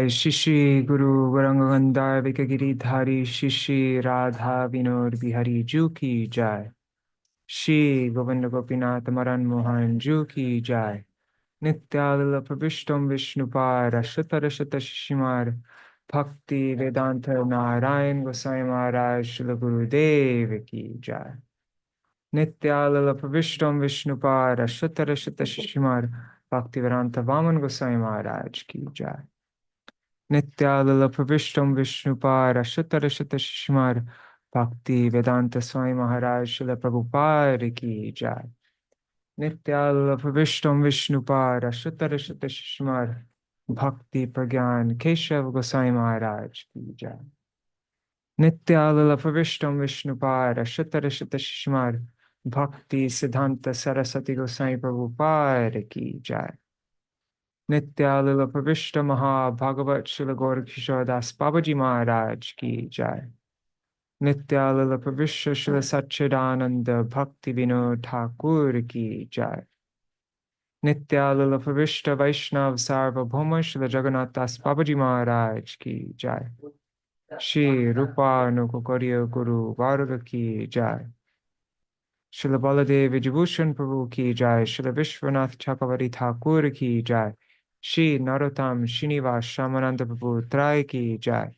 Jai Shishi Guru Varangandar Vikagiri Dhari Shishi Radha Vinod Bihari Ju Ki Jai Shri Govinda Gopinath Maran Mohan Ju Ki Jai Nityalila Pravishtam Vishnupara Shatarashata Shishimar Bhakti Vedanta Narayan Gosai Maharaj Srila Gurudev Ki Jai Nityalila Pravishtam Vishnupara Shatarashata Shishimar Bhakti Vedanta Vaman Gosai Maharaj Ki Jai Nityalila Pravishtam Vishnupara Shatarashata Shishimar Bhakti Vedanta Swami Maharaj Srila Prabhupada Ki Jai Nityalila Pravishtam Vishnupara Shatarashata Shishimar Bhakti Pragyan Keshav Gosai Maharaj Ki Jai Nityalila Pravishtam Vishnupara Shatarashata Shishimar Bhakti Siddhanta Saraswati Gosai Prabhupada Ki Jai Nityalila Pravishta Maha Bhagavat Srila Gaura Kishore Das Babaji Maharaj Ki Jai Nityalila Pravishta Srila Satchidananda Bhaktivinoda Ṭhākura Ki Jai Nityalila Pravishta Vaishnav Sarvabhauma Srila Jagannath Das Babaji Maharaj Ki Jai Shri Rupa Nukukariya Guru Varga Ki Jai Srila Baladev Vijibhushan Prabhu Ki Jai Srila Vishwanath Chakravarti Thakur Ki Jai Shri Narottam Srinivas Shamananda Prabhu Trai Ki Jai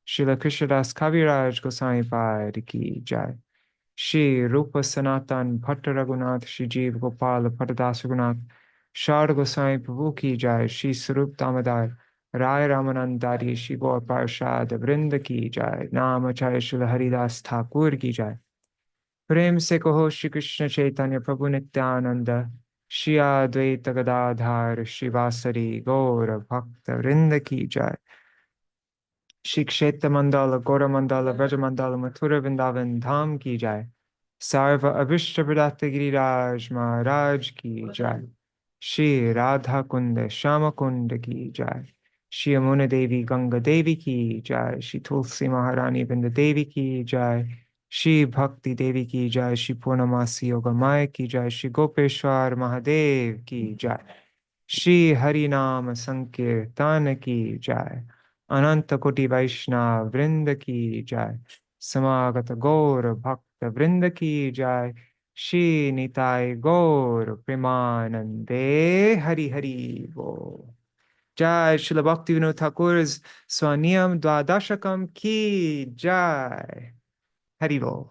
Srila Krishnadas Kaviraj Goswami Pad Ki Jai Shri Rupa Sanatan Bhatta Raghunath Shri Jeev Gopal Bhattadas Raghunath Shar Goswami Prabhu Ki Jai Shri Sarup Damodar Rai Ramanandari Shri Gaur Parshad Vrinda Ki Jai Namacharya Srila Haridas Thakur Ki Jai प्रेम से कहो श्री कृष्ण चैतन्य प्रभु नित्यानंद श्री अद्वैत गदाधार श्रीवासरी गौर भक्त वृंद की जय श्री क्षेत्र मंडल गौर मंडल ब्रज मंडल मथुरा वृंदावन धाम की जय सर्व अभिष्ट प्रदाता गिरिराज महाराज की जय श्री राधा कुंड श्याम कुंड की जय श्री यमुना देवी गंगा देवी की जय श्री तुलसी महारानी वृंद देवी की जय श्री भक्ति देवी की जय श्री पूर्णमासी योगमाय की जय श्री गोपेश्वर महादेव की जय श्री हरि नाम संकीर्तन की जय अनंत कोटि वैष्णव वृंद की जय समागत गौर भक्त वृंद की जय श्री निताय गौर प्रेमानंदे हरि हरि बोल जय श्रील भक्तिविनोद ठाकुर's Sva-niyama Dvādaśakam की जय Haribo.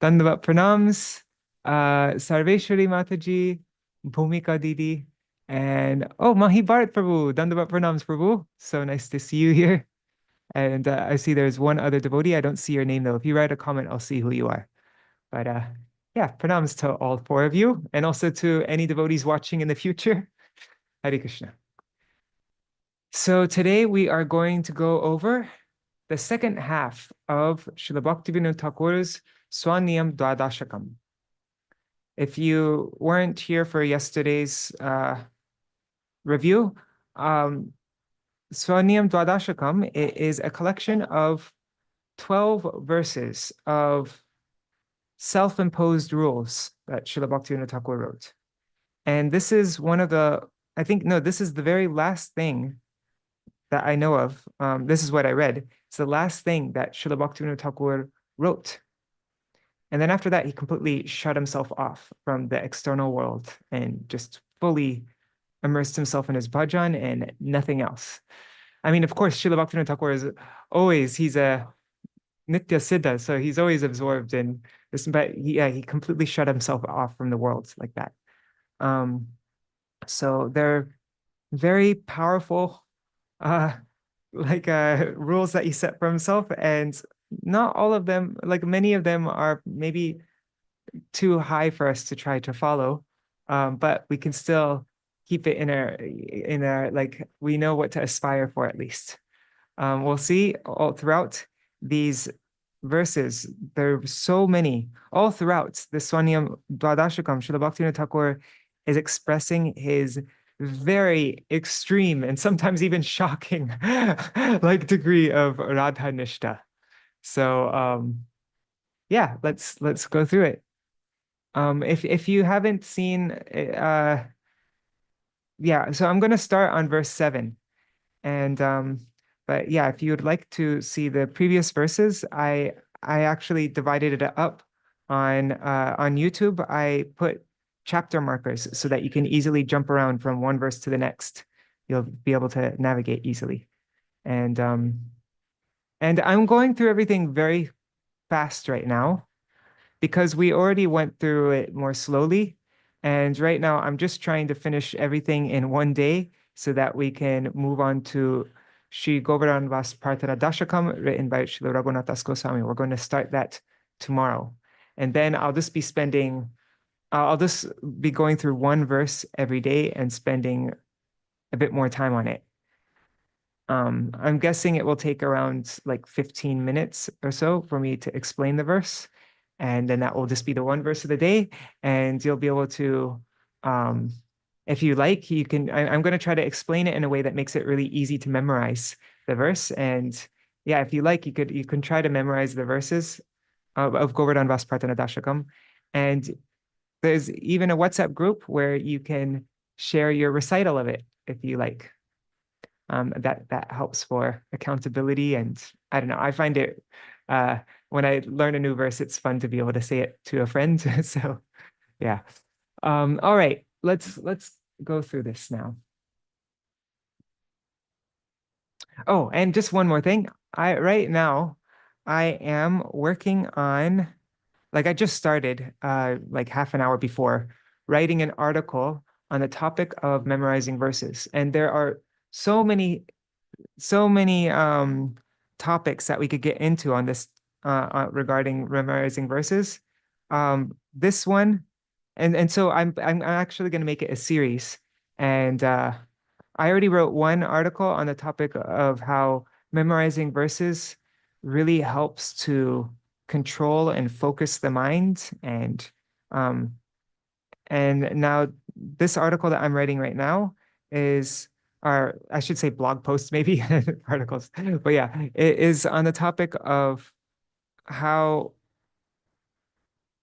Dandavat pranams, Sarveshwari Mataji, Bhumika Didi, and oh, Mahi Bharat Prabhu. Dandavat pranams Prabhu. So nice to see you here. And I see there's one other devotee. I don't see your name though. If you write a comment, I'll see who you are. But yeah, pranams to all four of you, and also to any devotees watching in the future. Hare Krishna. So today we are going to go over the second half of Śrīla Bhaktivinoda Ṭhākura's Sva-niyama Dvādaśakam. If you weren't here for yesterday's review, Sva-niyama Dvādaśakam is a collection of 12 verses of self-imposed rules that Śrīla Bhaktivinoda Ṭhākura wrote. And this is one of the, this is the very last thing that I know of. This is what I read. It's the last thing that Śrīla Bhaktivinoda Ṭhākura wrote. And then after that, he completely shut himself off from the external world and just fully immersed himself in his bhajan and nothing else. I mean, of course, Śrīla Bhaktivinoda Ṭhākura is always, he's a nitya siddha, so he's always absorbed in this, but he completely shut himself off from the world like that. So they're very powerful rules that he set for himself, and not all of them, like many of them are maybe too high for us to try to follow, but we can still keep it in a like, we know what to aspire for at least. We'll see all throughout these verses, there are so many, all throughout the Sva-niyama Dvādaśakam, Śrīla Bhaktivinoda Ṭhākura is expressing his very extreme and sometimes even shocking like degree of Rādhā nishta. So yeah, let's go through it. If you haven't seen yeah, so I'm going to start on verse 7. And but yeah, if you would like to see the previous verses, I actually divided it up on YouTube. I put chapter markers so that you can easily jump around from one verse to the next. You'll be able to navigate easily. And I'm going through everything very fast right now because we already went through it more slowly. And right now, I'm just trying to finish everything in one day so that we can move on to Sri Govardhan Vas Prarthana Dashakam, written by Śrīla Raghunath Goswami. We're going to start that tomorrow. And then I'll just be going through one verse every day and spending a bit more time on it. I'm guessing it will take around like 15 minutes or so for me to explain the verse. And then that will just be the one verse of the day. And you'll be able to, um, if you like, I'm going to try to explain it in a way that makes it really easy to memorize the verse. And yeah, if you like, you can try to memorize the verses of Govardhan Vas Prarthana Dashakam. And there's even a WhatsApp group where you can share your recital of it if you like. That helps for accountability. And I don't know, I find it when I learn a new verse, it's fun to be able to say it to a friend. So yeah. All right, let's go through this now. Oh, and just one more thing. Right now I am working on, like, I just started like half an hour before, writing an article on the topic of memorizing verses. And there are so many topics that we could get into on this regarding memorizing verses. This one, and so I'm actually going to make it a series. And I already wrote one article on the topic of how memorizing verses really helps to control and focus the mind. And now this article that I'm writing right now is, or I should say blog posts, maybe articles, but yeah, it is on the topic of how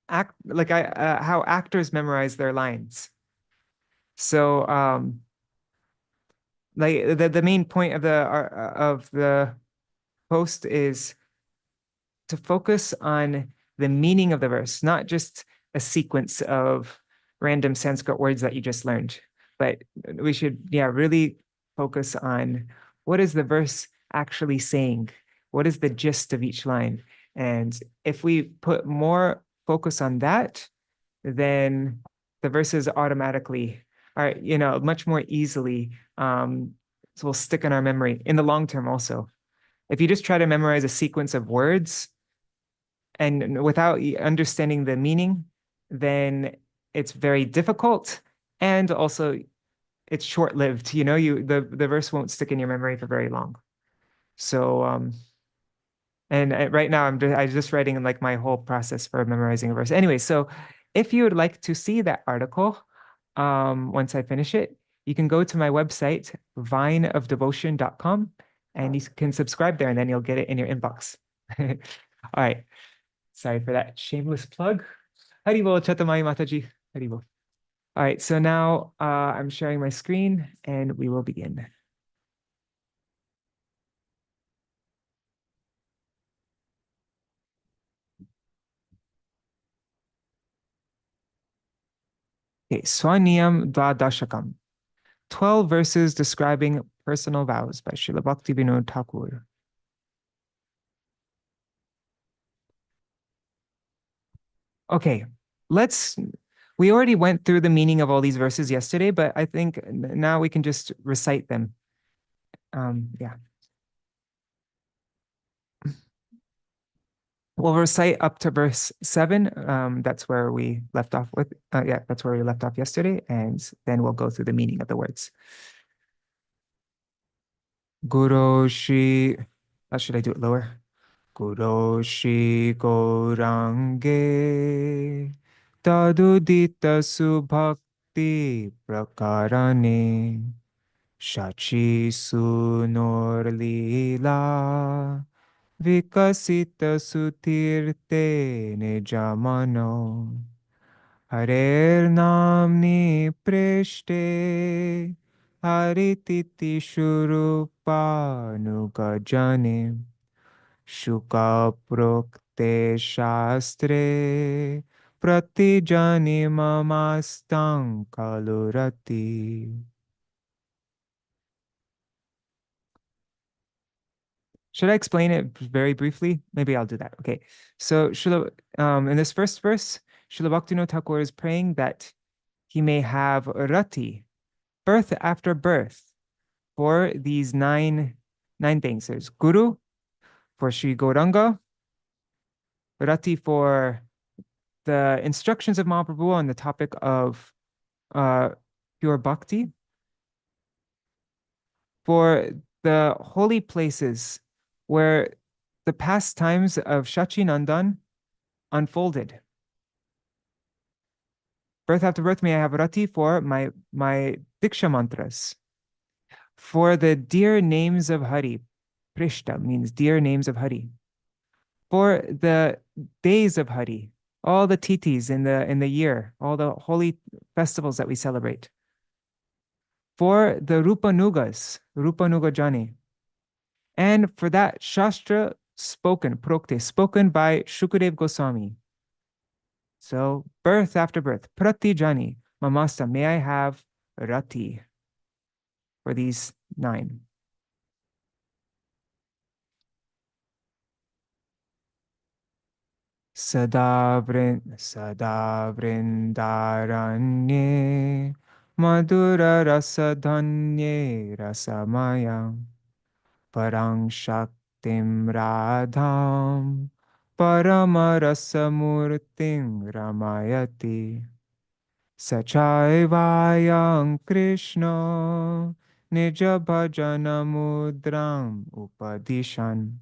how actors memorize their lines. So like the main point of the post is to focus on the meaning of the verse, not just a sequence of random Sanskrit words that you just learned. But we should, yeah, really focus on what is the verse actually saying? What is the gist of each line? And if we put more focus on that, then the verses automatically are, much more easily so will stick in our memory in the long term also. If you just try to memorize a sequence of words, and without understanding the meaning, then it's very difficult, and also it's short-lived. The verse won't stick in your memory for very long. So and right now I just writing like my whole process for memorizing a verse. Anyway, so if you would like to see that article, once I finish it, you can go to my website, vineofdevotion.com, and you can subscribe there, and then you'll get it in your inbox. All right. Sorry for that shameless plug. Haribol Chatamai Mataji. Haribol. All right, so now I'm sharing my screen and we will begin. Okay, Sva-niyama Dvādaśakam. 12 verses describing personal vows by Śrīla Bhaktivinoda Ṭhākura. Okay, we already went through the meaning of all these verses yesterday, but I think now we can just recite them. Yeah. We'll recite up to verse 7. That's where we left off with. Yeah, that's where we left off yesterday, and then we'll go through the meaning of the words. Guru Shri. Should I do it lower? Guru Shri Gaurange Tadudita Subhakti Prakarane Shachi Sunor Lila Vikasita Sutirte Nijamano Harer Namni Preshte Harititi Shurup nugajane shuka prokte shastre pratijani mamastang kalurati. Should I explain it very briefly? Maybe I'll do that. Okay. So in this first verse, Śrīla Bhaktivinoda Ṭhākura is praying that he may have rati, birth after birth, for these nine things. There's Guru for Sri Gauranga, rati for the instructions of Mahaprabhu on the topic of pure bhakti, for the holy places where the pastimes of Shachinandan unfolded. Birth after birth, may I have rati for my Diksha mantras. For the dear names of Hari, Prishta means dear names of Hari. For the days of Hari, all the titis in the year, all the holy festivals that we celebrate. For the Rupa Nugas, Rupa Nuga Jani. And for that Shastra spoken, Prokte, spoken by Shukadev Goswami. So birth after birth, Prati Jani, Mamasta, may I have Rati for these 9. Sada vrindaranye madhura rasadhanye rasamaya parang shaktim radham paramarasamurtim ramayati sachaivayam Kṛṣṇa nija bhajana mudram upadishan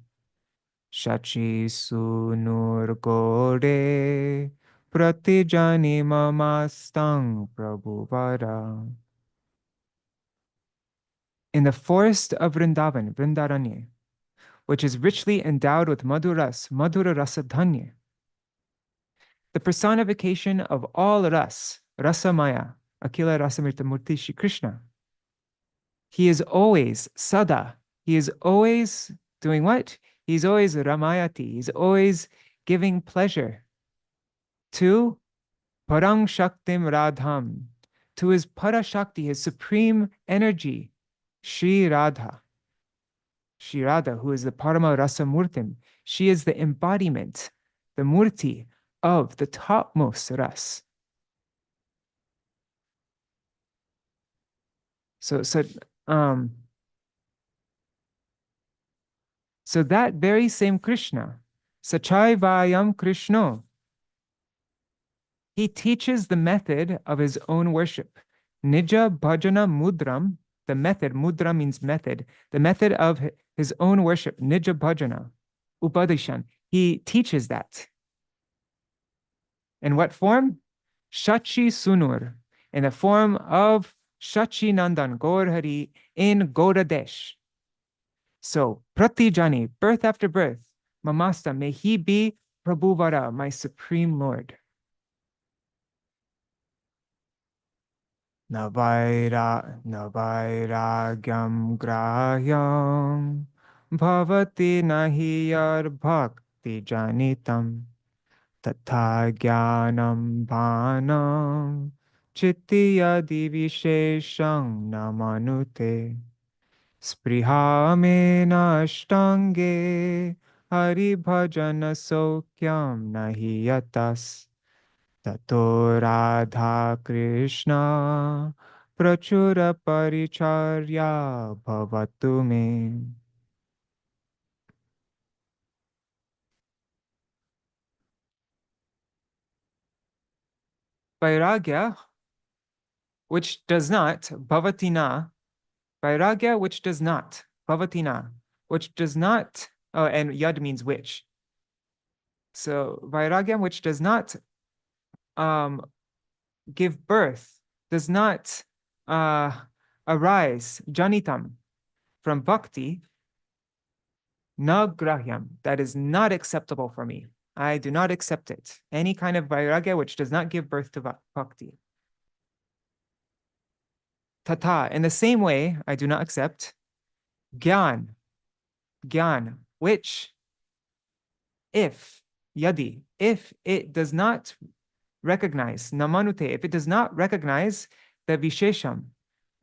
Shachi sunur gore pratijani mamastang prabhuvara. In the forest of Vrindavan, Vrindaranya, which is richly endowed with Madhura Rasadhanya, the personification of all Rasamaya, Akila Rasamrita Murti Shri Kṛṣṇa. He is always Sada. He is always doing what? He's always Ramayati. He's always giving pleasure to Parang Shaktim Radham, to his Parashakti, his supreme energy, Shri Rādhā. Shri Rādhā, who is the Parama Rasa Murtim. She is the embodiment, the Murti of the topmost Ras. So that very same Kṛṣṇa, Sachaivayam Kṛṣṇo, he teaches the method of his own worship. Nija bhajana mudram, the method, mudra means method, the method of his own worship, nija bhajana, upadishan. He teaches that. In what form? Shachi sunur, in the form of Shachi Nandan, Gaur Hari, in Gauradesh. So, Pratijani, birth after birth, Mamasta, may he be Prabhuvara, my supreme Lord. Navairagyam grahyam bhavati nahi yar bhakti janitam tatha jnanam bhanam chitti yadi vishesham namanute spriha me nashtange hari bhajana sokyam nahi yatas Tato Rādhā Kṛṣṇa prachura paricharya bhavatu me. Vairagya, which does not, bhavatina, vairagya, which does not, bhavatina, which does not, oh, and yad means which. So vairagya, which does not give birth, does not arise, janitam, from bhakti, na grahyam, that is not acceptable for me. I do not accept it. Any kind of vairagya which does not give birth to bhakti. Tata, in the same way, I do not accept Gyan, gyan, which if, yadi, if it does not recognize, namanute, if it does not recognize the vishesham,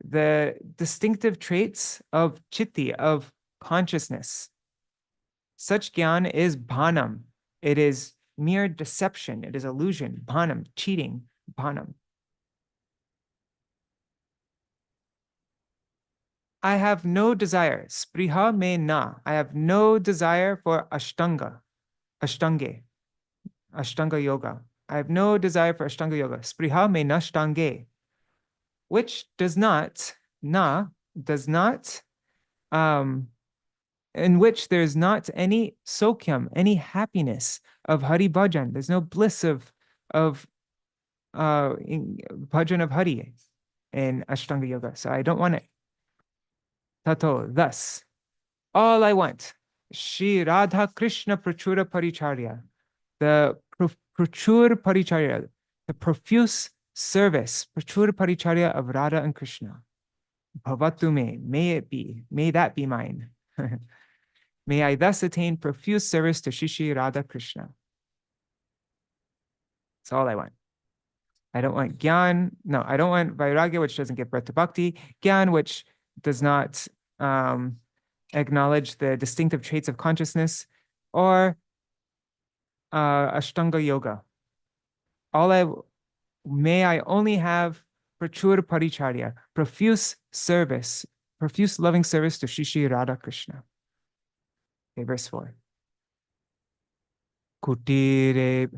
the distinctive traits of chitti, of consciousness, such gyan is bhanam. It is mere deception. It is illusion, bhanam, cheating, bhanam. I have no desire. Spriha me na. I have no desire for ashtanga, ashtange, ashtanga yoga. I have no desire for ashtanga yoga. Spriha me na shtange, which does not, does not, um, in which there's not any sokyam, any happiness of Hari Bhajan. There's no bliss of bhajan of Hari in Ashtanga Yoga. So I don't want it. Tato, thus, all I want, Shri Radha Krishna Prachura Paricharya, the Prachur Paricharya, the profuse service, Prachur Paricharya of Radha and Krishna. Bhavatu me, may it be, may that be mine. May I thus attain profuse service to Shri Radha Krishna. That's all I want. I don't want Gyan. No, I don't want Vairagya, which doesn't give birth to Bhakti. Gyan, which does not acknowledge the distinctive traits of consciousness, or Ashtanga Yoga. May I only have Prachur Paricharya, profuse service, profuse loving service to Shri Radha Krishna. Okay, verse 4. Kutire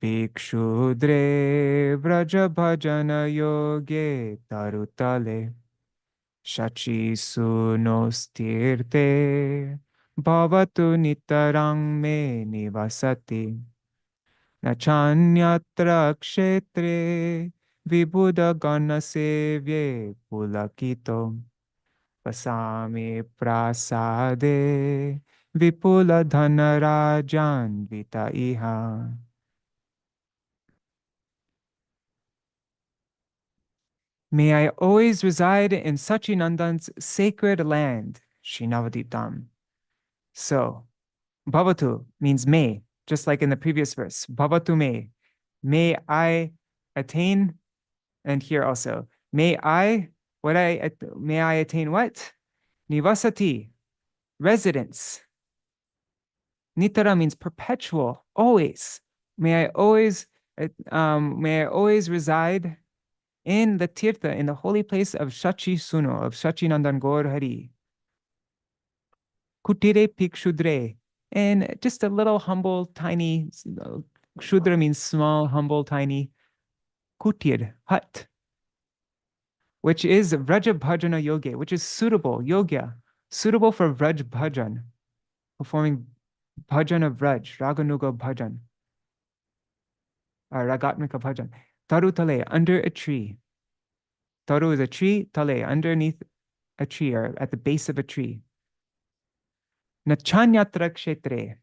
pikshudre vraja bhajana yoge tarutale shachi sunostirte bhavatu nitarang me nivasati nachanyatra kṣetre vibuddha gana sevye pulakito pasami prasāde vipula dhanarajan vita iha. May I always reside in Sachinandan's sacred land, Srinavadiptam. So, Bhavatu means may, just like in the previous verse. Bhavatu may. May I attain, and here also, may I attain what? Nivasati, residence. Nitara means perpetual, always. May I always reside in the tirtha, in the holy place of Shachi Suno, of Shachinandan Gaur Hari. Kutire Pikshudre, and just a little humble, tiny, Shudra means small, humble, tiny, kutir, hut, which is Vraja Bhajana Yoga, which is suitable, yogya, suitable for Vraj Bhajan, performing Bhajan of Vraj, Raganuga Bhajan, or Ragatmika Bhajan. Taru Tale, under a tree. Taru is a tree, Tale, underneath a tree, or at the base of a tree. Nachanyatra kṣetre.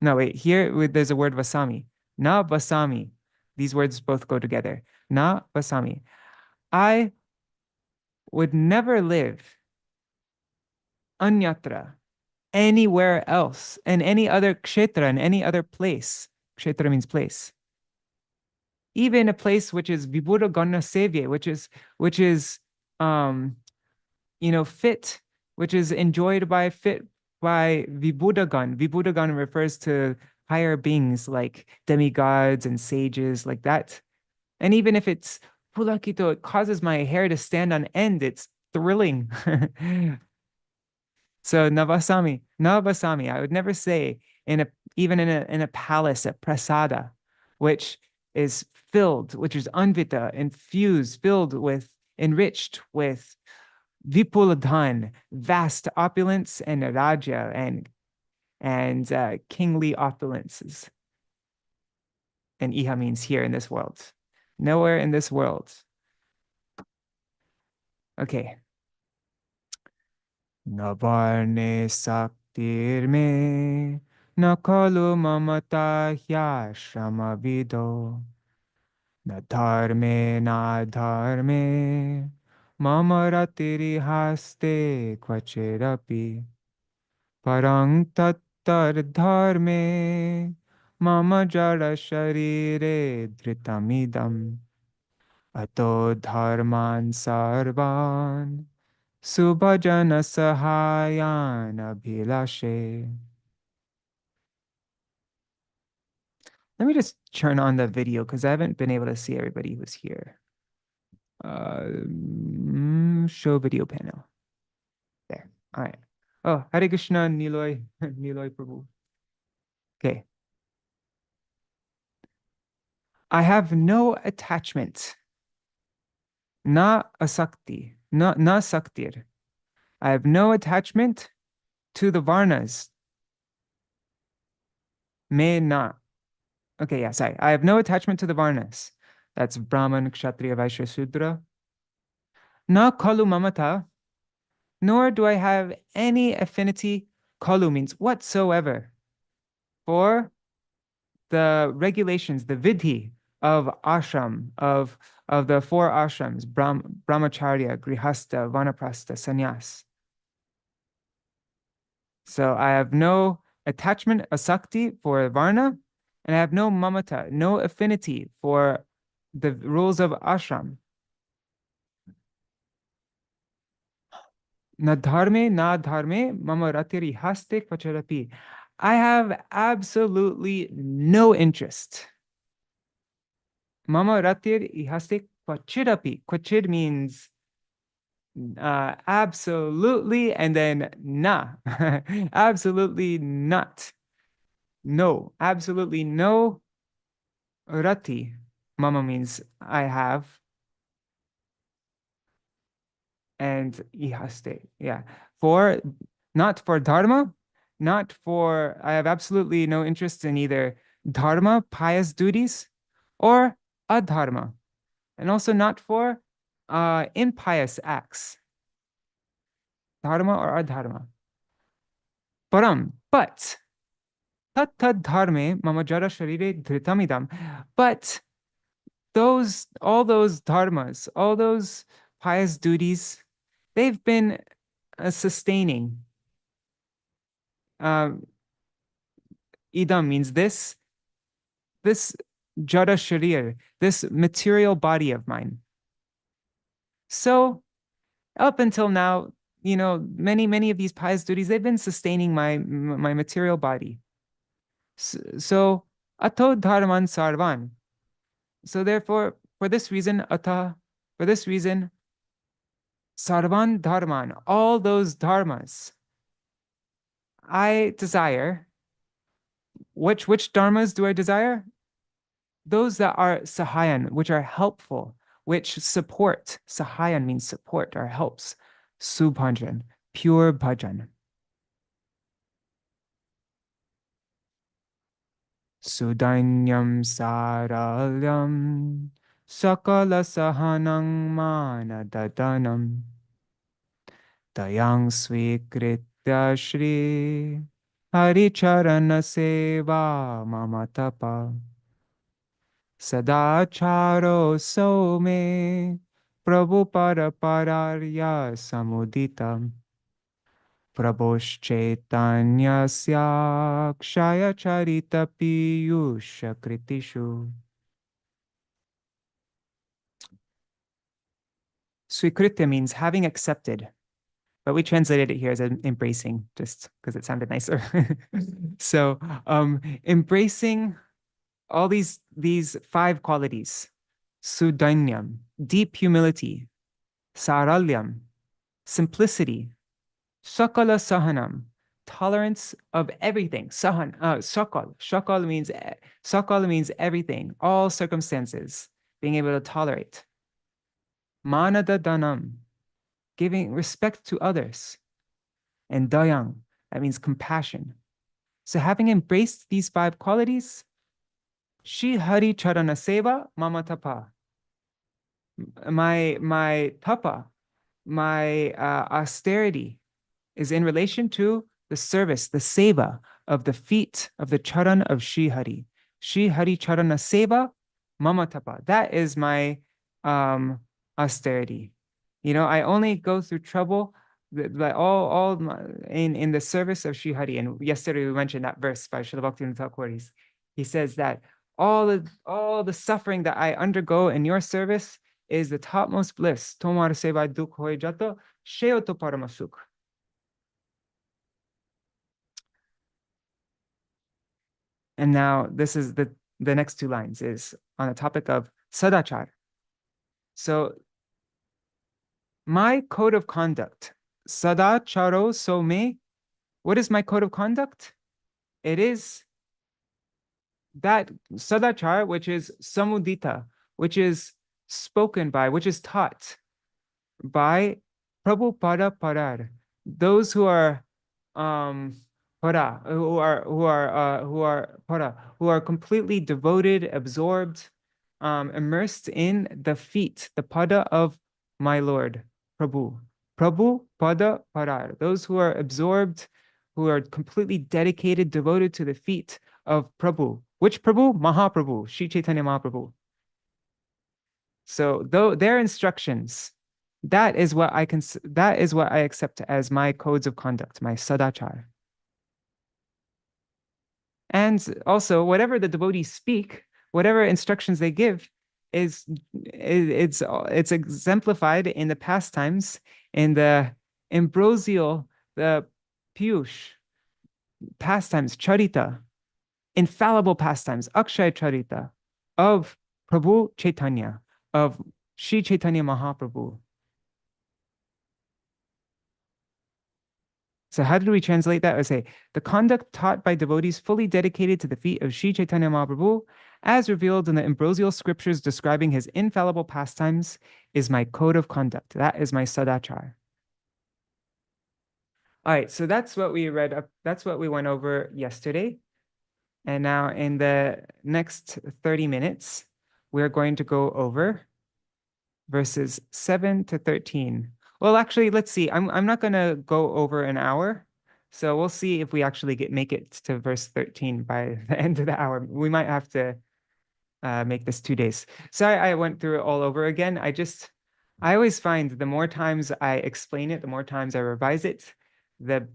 No, wait, here there's a word vasami. Na vasami. These words both go together. Na vasami. I would never live anyatra, anywhere else, in any other kṣetra, in any other place. Kṣetra means place. Even a place which is vibhuddha gana sevye, which is fit, which is enjoyed by Vibhuddhagan. Vibhuddhagan refers to higher beings like demigods and sages like that. And even if it's pulakito, it causes my hair to stand on end. It's thrilling. So navasami, I would never say even in a palace at prasāda, which is anvita, infused, enriched with Vipuladhan, vast opulence, and Raja, and kingly opulences. And Iha means here in this world. Nowhere in this world. Okay. Navarne saktir me nakalu mamata hyashrama vido na dharme mama ratiri haste kvachidapi parang tattar dharme mama jara sharire dhritamidam ato dharman sarvan subhajana sahayan abhilashe. Let me just turn on the video because I haven't been able to see everybody who's here. Show video panel. There. All right. Oh, Hare Krishna, Niloy, Niloy Prabhu. Okay. I have no attachment. Na asakti. Na saktir. I have no attachment to the varnas. Me na. Okay, yeah, sorry. I have no attachment to the varnas. That's Brahman, Kshatriya, Vaishya, Sudra. Na kalu mamata. Nor do I have any affinity. Kalu means whatsoever. For the regulations, the vidhi of ashram, of the four ashrams, brahmacharya, grihastha, vanaprastha, sannyas. So I have no attachment, asakti, for varna, and I have no mamata, no affinity for the rules of ashram. Na dharme, mama ratiri haste kvacharapi. I have absolutely no interest. Mama ratir ihaste kvachirapi. Kvachir means absolutely, and then na. Absolutely not. No, absolutely no. Rati. Mama means I have. And ihaste. Yeah. For not for dharma, not for I have absolutely no interest in either dharma, pious duties, or adharma. And also not for impious acts. Dharma or adharma. Param, but tat dharme mama jara sharire dhritamidam. But all those dharmas, all those pious duties, they've been sustaining. Idam means this jada sharir, this material body of mine. So up until now, many of these pious duties, they've been sustaining my material body. So ato dharman sarvan. So therefore, for this reason, sarvan dharman, all those dharmas, I desire. Which dharmas do I desire? Those that are sahayan, which are helpful, which support. Sahayan means support or helps. Subhajan, pure bhajan. Sudanyam saralyam sakala sahanang manadadanam dayang swikritya shri haricharana seva mamatapa sadacharo some prabhu parapararya samuditam Prabhoschaitanyasya kshaya charita piyusha kritishu. Swikritya means having accepted, but we translated it here as embracing, just because it sounded nicer. So embracing all these five qualities: sudanyam, deep humility; saralyam, simplicity; sakala sahanam, tolerance of everything. Shakal means everything, all circumstances, being able to tolerate. Manada danam, giving respect to others. And dayang, that means compassion. So having embraced these five qualities, Shri Hari Charana Seva Mama Tapa. My tapa, my austerity is in relation to the service, the seva of the feet of the charan of Shri Hari. Shri Hari Charana Seva Mama Tapa. That is my austerity. I only go through trouble in the service of Sri Hari. And yesterday we mentioned that verse by Śrīla Bhaktivinoda Ṭhākura. He says that all the suffering that I undergo in your service is the topmost bliss. Tomar seva dukh hoy jato, sheo to paramasukh. And now this is the next two lines is on the topic of sadachar. So my code of conduct, sadacharo so me. What is my code of conduct? It is that sadachar, which is samudita, which is spoken by, which is taught by Prabhupada Parar, those who are para, who are para, who are completely devoted, absorbed, immersed in the feet, the pada of my Lord, Prabhu. Prabhu pada parar, those who are absorbed, who are completely dedicated, devoted to the feet of Prabhu. Which Prabhu? Mahaprabhu, Sri Chaitanya Mahaprabhu. So though their instructions, that is what I accept as my codes of conduct, my sadachar. And also, whatever the devotees speak, whatever instructions they give, it's exemplified in the pastimes, in the ambrosial, the piyush pastimes, charita, infallible pastimes, Akshay Charita, of Prabhu Chaitanya, of Sri Chaitanya Mahaprabhu. So how did we translate that? I would say, the conduct taught by devotees fully dedicated to the feet of Sri Chaitanya Mahaprabhu, as revealed in the ambrosial scriptures describing his infallible pastimes, is my code of conduct. That is my sadachar. All right, so that's what we read up. That's what we went over yesterday. And now in the next 30 minutes, we're going to go over verses 7 to 13. Well, actually, let's see. I'm not going to go over an hour. So we'll see if we actually make it to verse 13 by the end of the hour. We might have to make this 2 days. Sorry, I went through it all over again. I always find the more times I explain it, the more times I revise it, the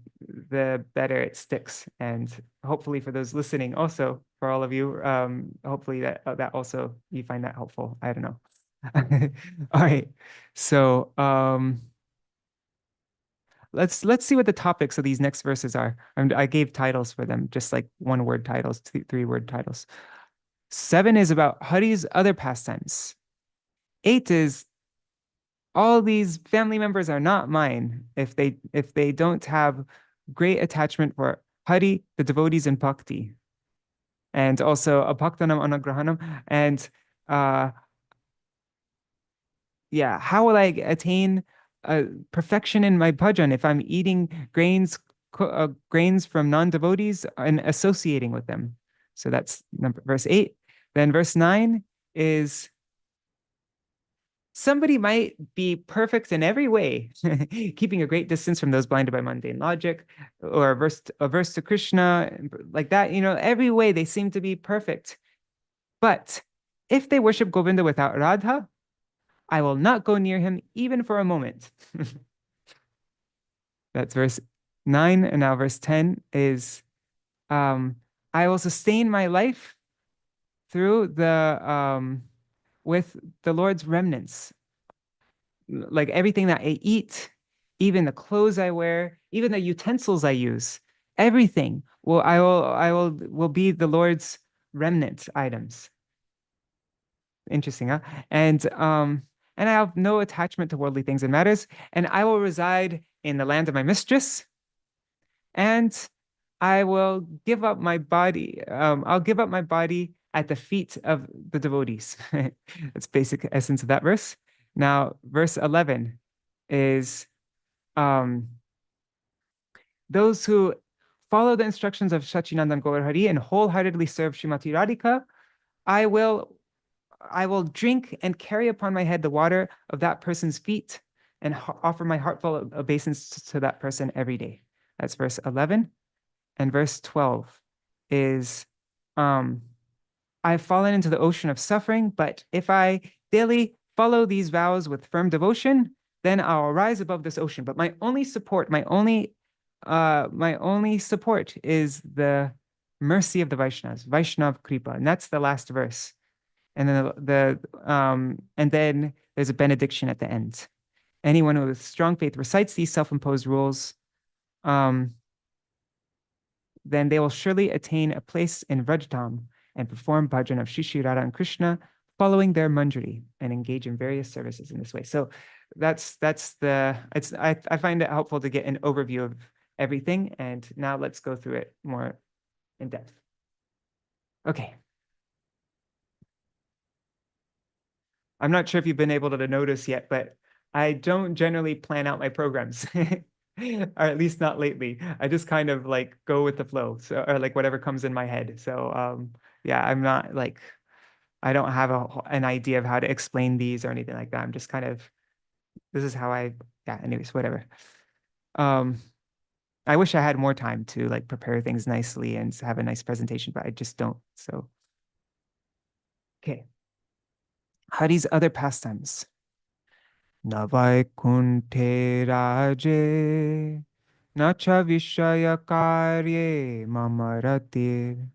better it sticks. And hopefully for those listening, also for all of you, hopefully that also you find that helpful. I don't know. All right. So let's see what the topics of these next verses are. I gave titles for them, just like 1-word titles, 3-word titles. 7 is about Hari's other pastimes. 8 is all these family members are not mine if they don't have great attachment for Hari, the devotees in bhakti, and also abhaktanam anagrahanam. And yeah, how will I attain perfection in my bhajan if I'm eating grains from non-devotees and associating with them? So that's verse 8. Then verse 9 is somebody might be perfect in every way, keeping a great distance from those blinded by mundane logic, or averse to Kṛṣṇa, like that. Every way they seem to be perfect. But if they worship Govinda without Rādhā, I will not go near him even for a moment. That's verse 9. And now verse 10 is, I will sustain my life through with the Lord's remnants. Like everything that I eat, even the clothes I wear, even the utensils I use, everything will be the Lord's remnant items. Interesting, huh? And I have no attachment to worldly things and matters, and I will reside in the land of my mistress, and I will give up my body. I'll give up my body at the feet of the devotees. That's basic essence of that verse. Now, verse 11 is those who follow the instructions of Sachinandan Gaur Hari and wholeheartedly serve Srimati Radhika, I will drink and carry upon my head the water of that person's feet and offer my heartfelt obeisance to that person every day. That's verse 11. And verse 12 is, I've fallen into the ocean of suffering, but if I daily follow these vows with firm devotion, then I'll rise above this ocean. But my only support, my only support is the mercy of the Vaishnavas, Vaishnav Kripa, and that's the last verse. And then and then there's a benediction at the end. Anyone who with strong faith recites these self-imposed rules, then they will surely attain a place in Vrajadham and perform bhajan of Shri Shri Radha and Kṛṣṇa, following their manjari and engage in various services in this way. So that's I find it helpful to get an overview of everything. And now let's go through it more in depth. Okay. I'm not sure if you've been able to notice yet, but I don't generally plan out my programs, or at least not lately. I just kind of like go with the flow, so or like whatever comes in my head. So yeah, I'm not like I don't have an idea of how to explain these or anything like that. I'm just kind of this is how yeah. Anyways, whatever. I wish I had more time to like prepare things nicely and have a nice presentation, but I just don't. So okay. Hari's other pastimes. Na Vaikuṇṭhe raje, na cha Viṣaya karye mama ratir,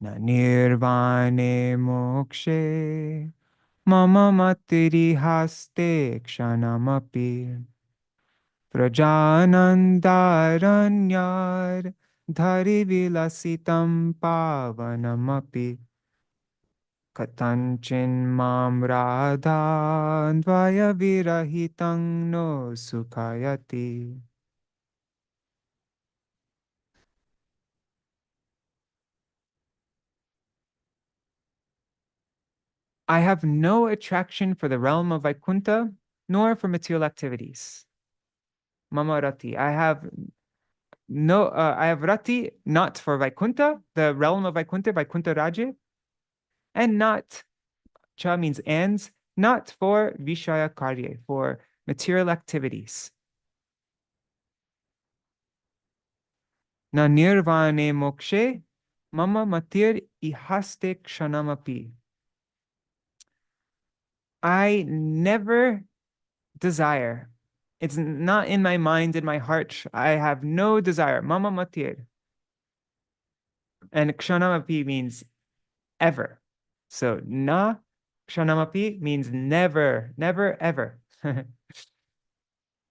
na Nirvaṇe mokshe, mama matiri haste kṣanamapi. Prajanandaranyar dhari vilasitam pavanamapi. Katanchin mam Rādhā dvaya virahitang no sukhayati. I have no attraction for the realm of Vaikuṇṭha, nor for material activities. Mama rati. I have rati not for Vaikuṇṭha, the realm of Vaikuṇṭha, Vaikuṇṭha Raja, and not, cha means and, not for Viṣaya karye, for material activities. Na Nirvaṇe mokshe, mama matir ihaste kṣanamapi. I never desire. It's not in my mind, in my heart. I have no desire. Mama matir. And kṣanamapi means ever. So na kṣanamapi means never, never, ever.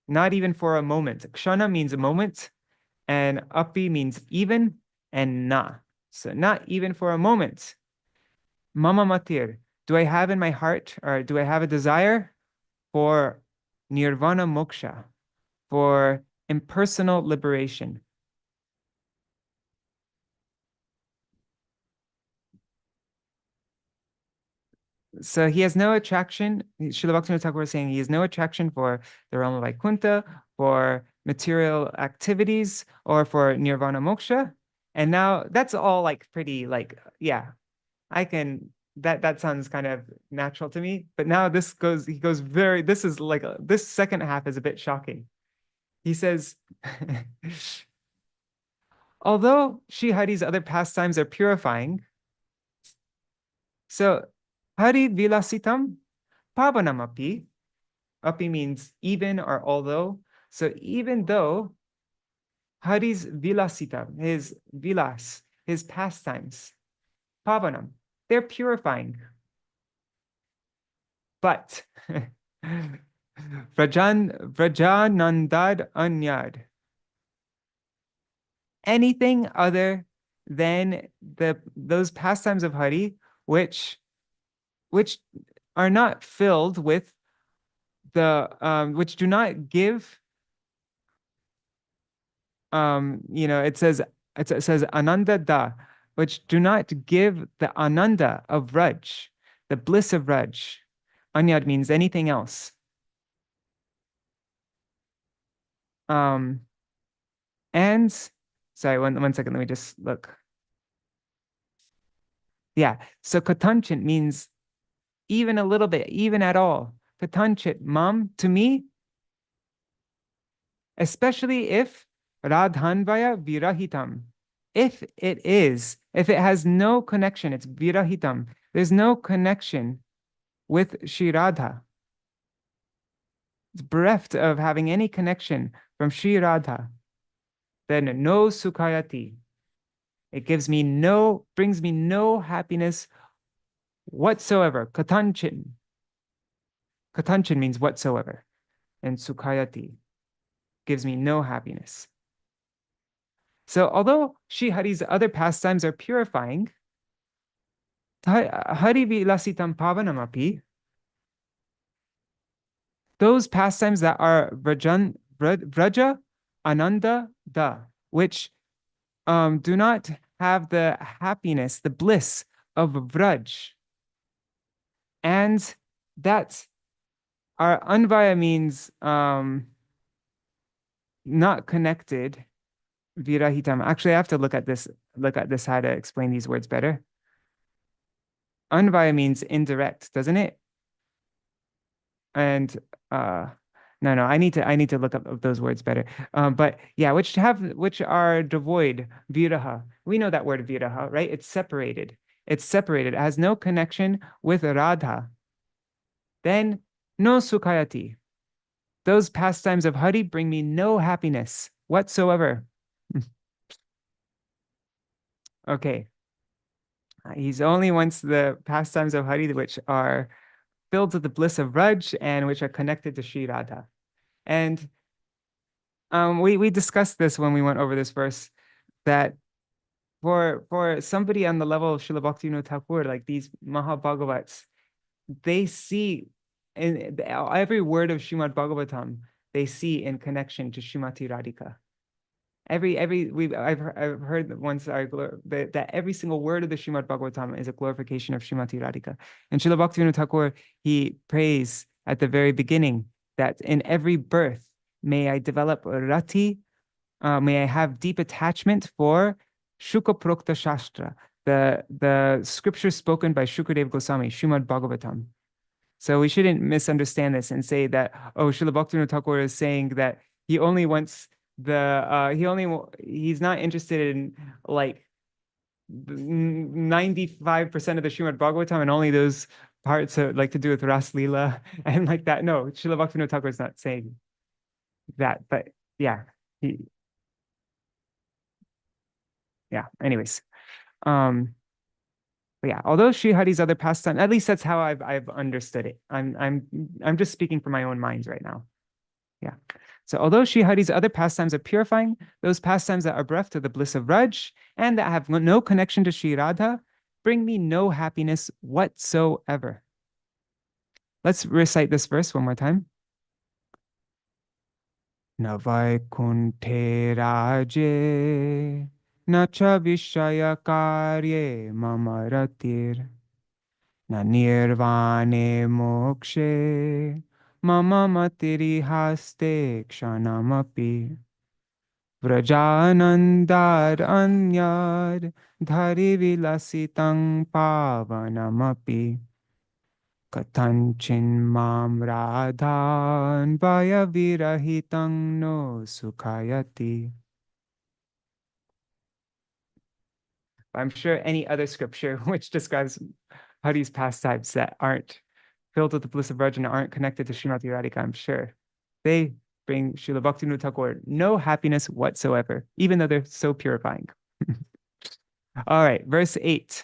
Not even for a moment. Kṣana means a moment, and api means even, and na. So not even for a moment. Mama matir. Do I have in my heart, or do I have a desire for nirvana moksha, for impersonal liberation? So he has no attraction. Śrīla Bhaktivinoda Ṭhākura is saying he has no attraction for the realm of Vaikuṇṭha, for material activities, or for nirvana moksha. And now that's all like pretty like, yeah, I can, that sounds kind of natural to me. But now he goes very, this is like, this second half is a bit shocking. He says, although Sri Hari's other pastimes are purifying, so Hari vilasitam pavanamapi, api means even or although. So even though Hari's vilasitam, his vilas, his pastimes, pavanam, they're purifying. But Vrajanandad anyad, anything other than those pastimes of Hari, which are not filled with which do not give, it says ananda da, which do not give the ananda of Raj, the bliss of Raj. Anyad means anything else. And sorry, one second, let me just look. Yeah, so katanchit means even a little bit, even at all. Katanchit, mam, to me, especially if radhanvaya virahitam, if it has no connection, it's virahitam, there's no connection with Shri Rādhā. bereft of having any connection from Sri Radha, then no sukhayati. It brings me no happiness whatsoever. Katanchin. Katanchin means whatsoever. And sukhayati gives me no happiness. So although Sri Hari's other pastimes are purifying, Hari Vilasitam Pavanamapi, those pastimes that are Vraja, Ananda, Da, which do not have the happiness, the bliss of Vraj, and that our Anvaya means not connected. Virahitam. Actually, I have to look at this how to explain these words better. Anvaya means indirect, doesn't it? And no, I need to look up those words better. But yeah, which are devoid, viraha. We know that word viraha, right? It's separated. It's separated. It has no connection with Radha. Then no sukhayati. Those pastimes of Hari bring me no happiness whatsoever. Okay. He's only wants the pastimes of Hari which are filled with the bliss of Raj and which are connected to Sri Radha. And we discussed this when we went over this verse, that for somebody on the level of Śrīla Bhaktivinoda Ṭhākura, like these Mahabhagavats, they see in every word of Srimad Bhagavatam, they see in connection to Srimati Radhika. I've heard once that every single word of the Srimad Bhagavatam is a glorification of Srimati Radhika. And Śrīla Bhaktivinoda Ṭhākura, he prays at the very beginning that in every birth, may I develop rati, may I have deep attachment for Shuka Prokta Shastra, the scripture spoken by Shukadev Goswami, Srimad Bhagavatam. So we shouldn't misunderstand this and say that, oh, Śrīla Bhaktivinoda Ṭhākura is saying that he only wants he's not interested in like 95% of the Srimad Bhagavatam and only those parts like to do with Ras Leela and like that. No, Śrīla Bhaktivinoda Ṭhākura is not saying that, but yeah, anyways. But yeah, although Sri Hari's other pastimes, at least that's how I've understood it. I'm just speaking from my own minds right now. Yeah. So although Sri Hari's other pastimes are purifying, those pastimes that are bereft of the bliss of Raj and that have no connection to Sri Radha bring me no happiness whatsoever. Let's recite this verse one more time. Na Vaikuṇṭhe raje na cha Viṣaya karye mama ratir na Nirvaṇe mokshe mama matiri haste kṣanamapi Vrajanandar anyar dhari vilasitam pavanamapi Katanchin mam radhan vaya virahitam no sukhayati. I'm sure any other scripture which describes Hari's pastimes that aren't filled with the bliss of Rajan, aren't connected to Srimati Radhika, I'm sure they bring Śrīla Bhaktivinoda Ṭhākura no happiness whatsoever, even though they're so purifying. All right, verse 8.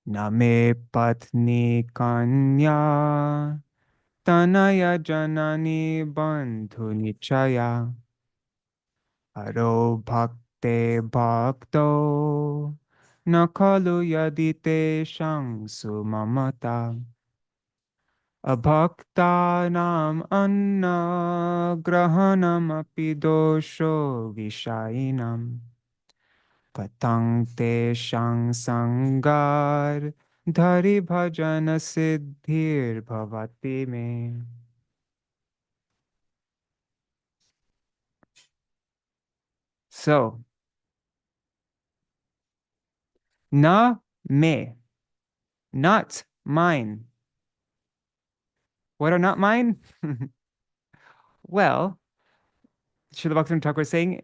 Name patni kanya tanaya janani bandhu nichaya aro bhakte bhakto nakalu yadite shangsu mamata abhaktanam anna grahanam api dosho vishainam Katang te shang sangar dhari bhajana siddhir bhavati me. So, na me, not mine. What are not mine? Well, Śrīla Bhaktivinoda Ṭhākura is saying,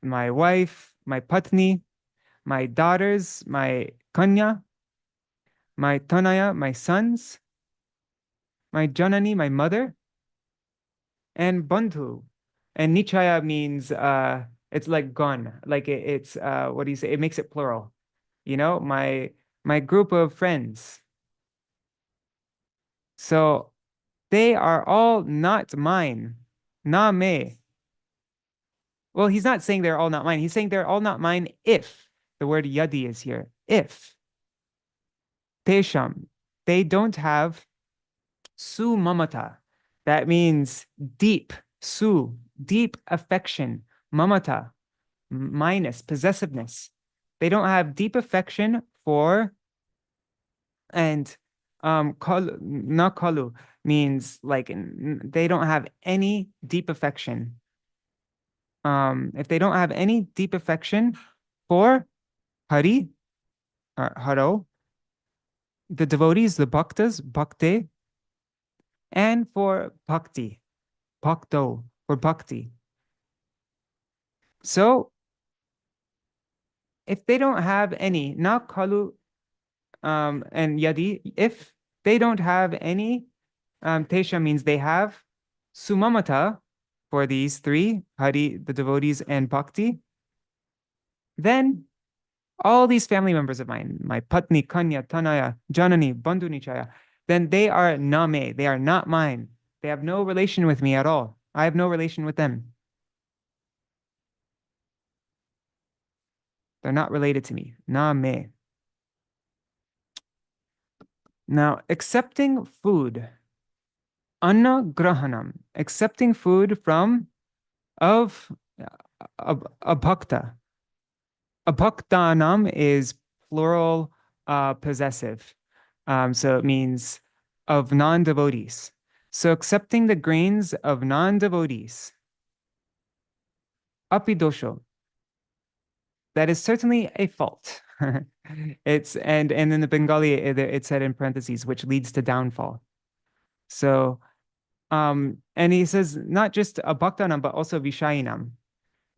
my wife, my patni, my daughters, my kanya, my tanaya, my sons, my janani, my mother, and bandhu. And nichaya means it's like gone, like it's what do you say? It makes it plural. You know, my group of friends. So they are all not mine. Na me. Well, he's not saying they're all not mine. He's saying they're all not mine if the word yadi is here. If tesham, they don't have su mamata. That means deep, su, deep affection. Mamata, minus, possessiveness. They don't have deep affection for, and not kalu means like they don't have any deep affection. If they don't have any deep affection for Hari or Haro, the devotees, the bhaktas, bhakte, and for bhakti, bhakto, for bhakti. So if they don't have any, na kalu and yadi, if they don't have any, tesha means they have sumamata for these three, Hari, the devotees, and bhakti, then all these family members of mine, my patni, kanya, tanaya, janani, bandhu nichaya, then they are name, they are not mine. They have no relation with me at all. I have no relation with them. They're not related to me. Name. Now, accepting food, anna grahanam, accepting food from of a bhakta. A bhaktanam is plural possessive. So it means of non-devotees. So accepting the grains of non-devotees, apidosho, that is certainly a fault. It's and in the Bengali it said in parentheses, which leads to downfall. So and he says not just a bhaktanam, but also Viṣayinam.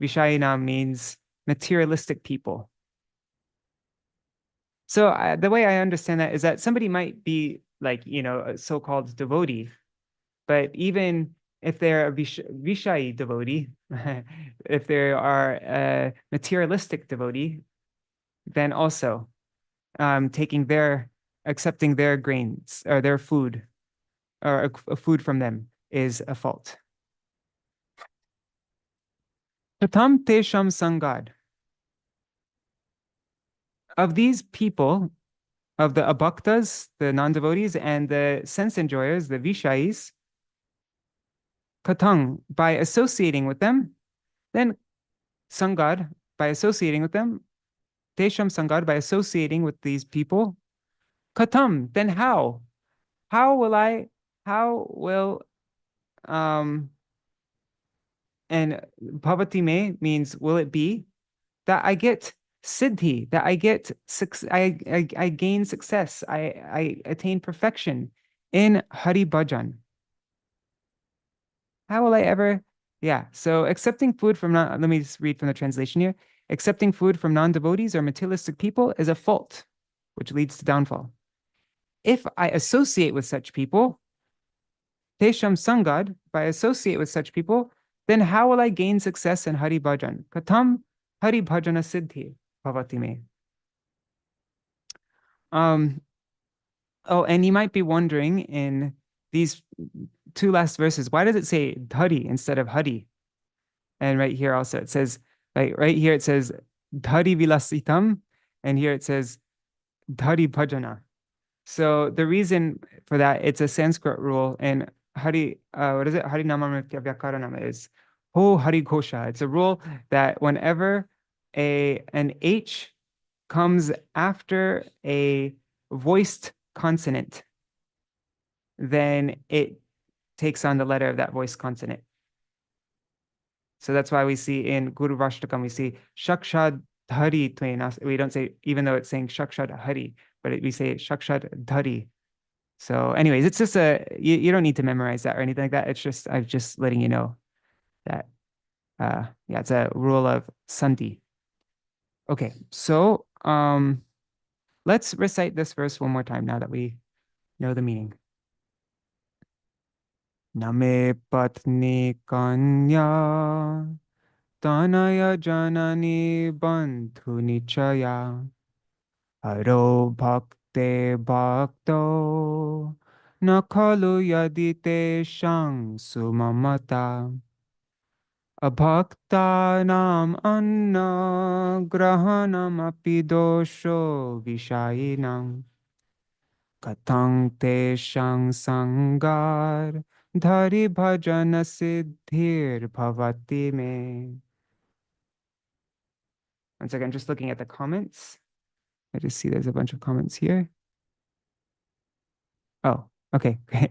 Viṣayinam means materialistic people. So the way I understand that is that somebody might be like, you know, a so-called devotee, but even if they're a Viṣayi devotee, if they are a materialistic devotee, then also accepting their grains or their food or a food from them is a fault. Tatam tesham sangad. Of these people, of the abhaktas, the non-devotees, and the sense enjoyers, the Viṣayis, katang, by associating with them, then sangad, by associating with them, tesham sangad, by associating with these people, katam, then how? How will, and bhavati me means will it be that I get siddhi, that I get, I gain success, I attain perfection in Hari Bhajan. How will I ever? Yeah. So accepting food from let me just read from the translation here. Accepting food from non-devotees or materialistic people is a fault, which leads to downfall. If I associate with such people, tesham sangad, if I associate with such people, then how will I gain success in Hari Bhajan? Katam Hari Bhajana Siddhi Bhavati me. Oh, and you might be wondering in these two last verses, why does it say dhari instead of hari? And right here also it says, like right here it says dhari vilasitam, and here it says dhari bhajana. So the reason for that, it's a Sanskrit rule, and Hari, what is it? Hari Namamritya Vyakaranam is Ho Hari Ghosha. It's a rule that whenever an H comes after a voiced consonant, then it takes on the letter of that voiced consonant. So that's why we see in Guru Vashtakam, we see Shakshad Dhari Tvenas. We don't say, even though it's saying Shakshad Hari, but we say Shakshad Dhari. So anyways, it's just you don't need to memorize that or anything like that. It's just, I'm just letting you know that, yeah, it's a rule of Sandhi. Okay, so let's recite this verse one more time now that we know the meaning. Name patni kanya tanaya janani bandhu nichaya haro bhakte bhakto na khalu yadite shang sumamata abhakta nam anna grahanam api dosho vishayinam katang te shang sangar dhari bhajana siddhir bhavati me. One second, I'm just looking at the comments. I just see there's a bunch of comments here. Oh, okay, great.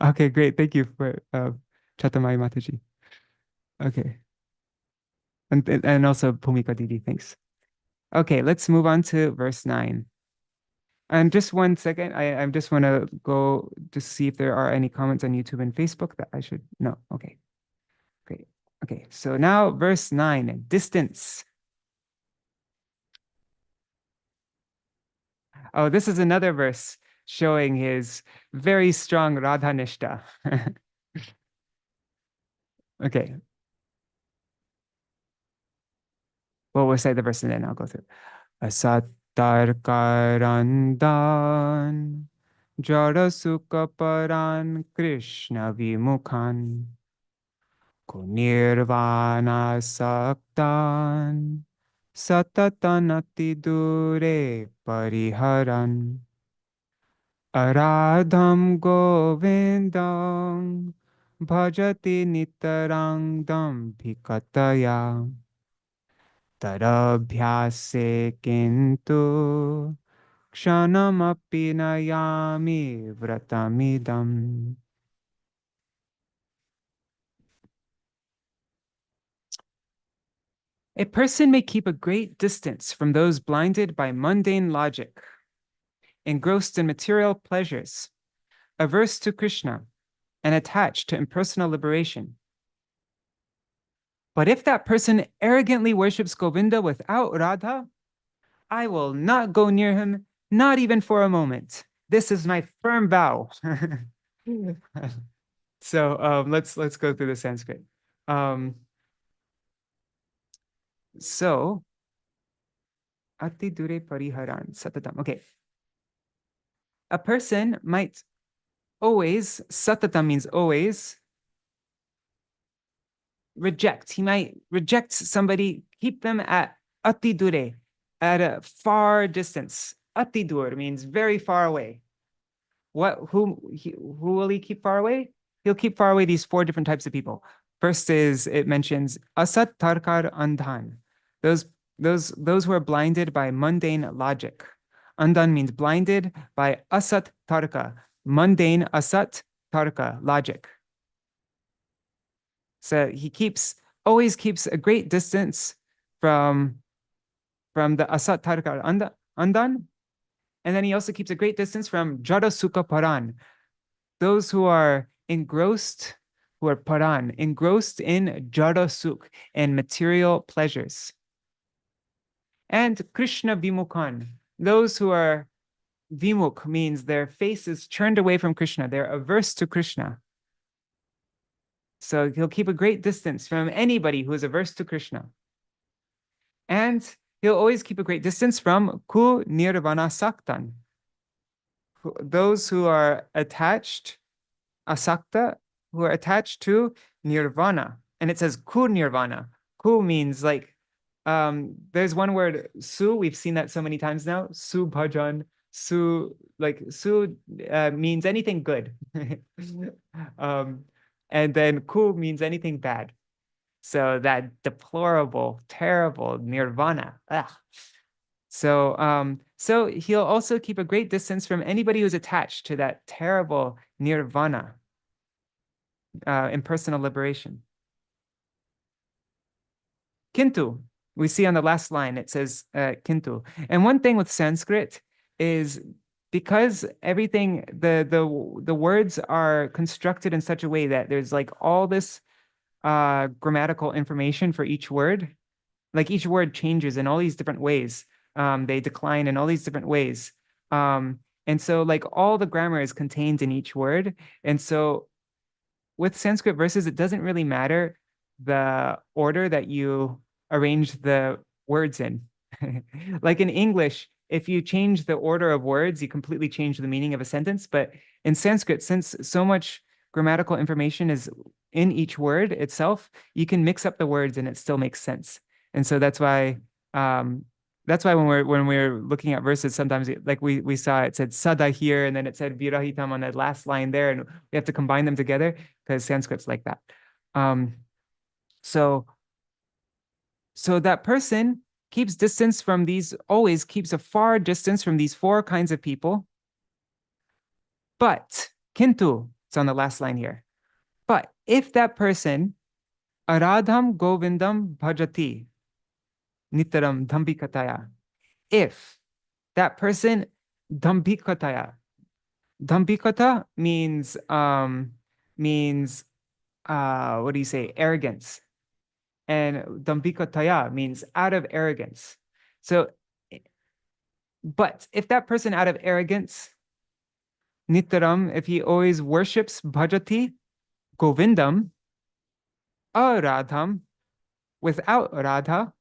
Okay, great. Thank you for Chatamai Mataji. Okay. And also Bhumika Didi, thanks. Okay, let's move on to verse 9. And just one second, I just want to go to see if there are any comments on YouTube and Facebook that I should. No, okay, great. Okay, so now verse 9, distance. Oh, this is another verse showing his very strong Radha Nishta. Okay, well, we'll say the verse and then I'll go through. Asattar karandan jara sukha paran Kṛṣṇa vimukhan ko nirvana saktan satatanati dure pariharan aradham govindam bhajati nitarangdam bhikataya tarabhyase kintu kshanamapi nayami vratamidam. A person may keep a great distance from those blinded by mundane logic, engrossed in material pleasures, averse to Kṛṣṇa, and attached to impersonal liberation. But if that person arrogantly worships Govinda without Radha, I will not go near him, not even for a moment. This is my firm vow. So let's go through the Sanskrit. So ati dure pariharan satatam. Okay. A person might always, satatam means always, reject. He might reject somebody, keep them at ati dure, at a far distance. Ati dur means very far away. Who will he keep far away? He'll keep far away these four different types of people. First is, it mentions asat tarkar andhan. Those who are blinded by mundane logic. Andhan means blinded by asat tarka, mundane asat tarka, logic. So he always keeps a great distance from the asat tarka andhan, and then he also keeps a great distance from jada sukha paran, those who are engrossed, who are paran, engrossed in jada sukh and material pleasures. And Kṛṣṇa vimukhan, those who are vimukh means their face is turned away from Kṛṣṇa, they're averse to Kṛṣṇa. So he'll keep a great distance from anybody who is averse to Kṛṣṇa. And he'll always keep a great distance from ku nirvana saktan, those who are attached, asakta, who are attached to nirvana. And it says ku nirvana. Ku means like, there's one word, su, we've seen that so many times now, su bhajan, su, like su means anything good. And then ku means anything bad. So that deplorable, terrible nirvana. Ugh. So he'll also keep a great distance from anybody who's attached to that terrible nirvana, impersonal liberation. Kintu, we see on the last line, it says kintu. And one thing with Sanskrit is because everything, the words are constructed in such a way that there's like all this grammatical information for each word. Like each word changes in all these different ways. They decline in all these different ways. And And so like all the grammar is contained in each word. And so with Sanskrit verses, it doesn't really matter the order that you arrange the words in. Like in English, if you change the order of words, you completely change the meaning of a sentence. But in Sanskrit, since so much grammatical information is in each word itself, you can mix up the words and it still makes sense. And so um, that's why when we're looking at verses, sometimes like we saw it said sada here, and then it said virahitam on that last line there, and we have to combine them together because Sanskrit's like that. Um, so so that person keeps distance from these, always keeps a far distance from these four kinds of people. But kintu, it's on the last line here. But if that person aradham govindam bhajati nitaram dhambikataya, if that person dhambikataya, dhambikata means what do you say, arrogance, and dhambikataya means out of arrogance. So but if that person out of arrogance, nitaram, if he always worships bhajati govindam aradham, without radha,